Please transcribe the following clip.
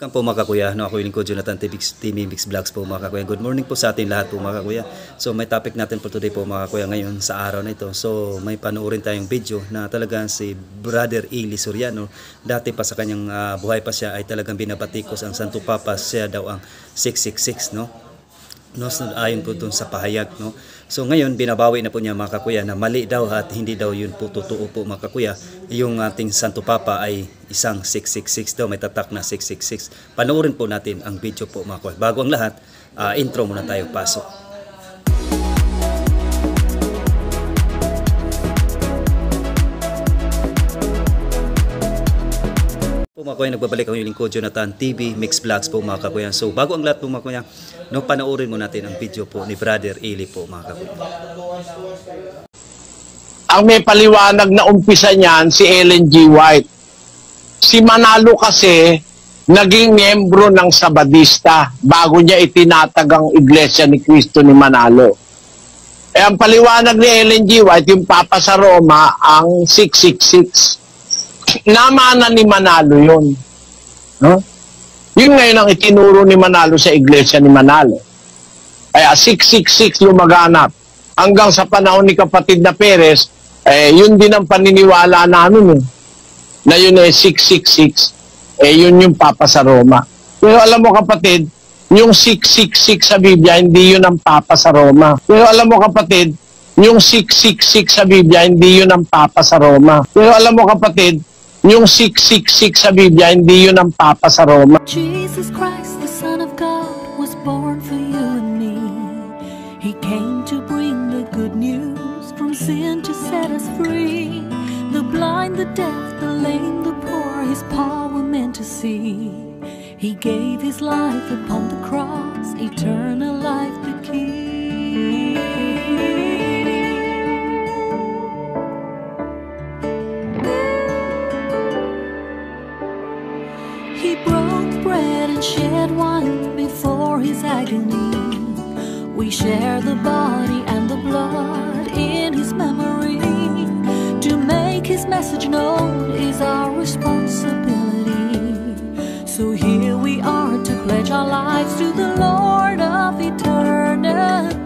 Welcome po mga kakuya, no, ako yung lingkod Jonathan TV Mix Vlogs po mga kakuya. Good morning po sa atin lahat po mga kakuya. So may topic natin po today po mga kakuya ngayon sa araw na ito. So may panoorin tayong video na talagang si Brother Eli Soriano, dati pa sa kanyang buhay pa siya ay talagang binabatikos ang Santo Papa, siya daw ang 666, no? Ayon po dun sa pahayag, no? So ngayon binabawi na po niya mga kakuya na mali daw at hindi daw yun po totoo po mga kakuya. Yung ating Santo Papa ay isang 666 daw, may tatak na 666. Panoorin po natin ang video po mga kakuya. Bago ang lahat, intro muna tayo, pasok. Po mga kuya, nagbabalik ako yung lingkod Jonathan TV Mix Vlogs po mga kakuya. So bago ang lahat po mga kuya, no, panoorin mo natin ang video po ni Brother Eli po mga kakuya. Ang may paliwanag na umpisa niyan si Ellen G. White. Si Manalo kasi naging miyembro ng Sabadista bago niya itinatag ang Iglesia ni Cristo ni Manalo. Ang paliwanag ni Ellen G. White, yung Papa sa Roma, ang 666. Namana ni Manalo yun. No? Yun ngayon ang itinuro ni Manalo sa Iglesia ni Manalo. Kaya 666 lumaganap. Hanggang sa panahon ni kapatid na Perez, yun din ang paniniwala namin. Na yun 666, yun yung Papa sa Roma. Pero alam mo kapatid, yung 666 sa Biblia, hindi yun ang Papa sa Roma. Pero alam mo kapatid, yung 666 sa Biblia, hindi yun ang Papa sa Roma. Pero alam mo kapatid, yung 666 sa Biblia, hindi yun ang Papa sa Roma. Jesus Christ, the Son of God, was born for you and me. He came to bring the good news, from sin to set us free. The blind, the deaf, the lame, the poor, his power meant to see. He gave his life upon the cross, eternal life the key. He broke bread and shed wine before his agony. We share the body and the blood in his memory. To make his message known is our responsibility. So here we are to pledge our lives to the Lord of eternity.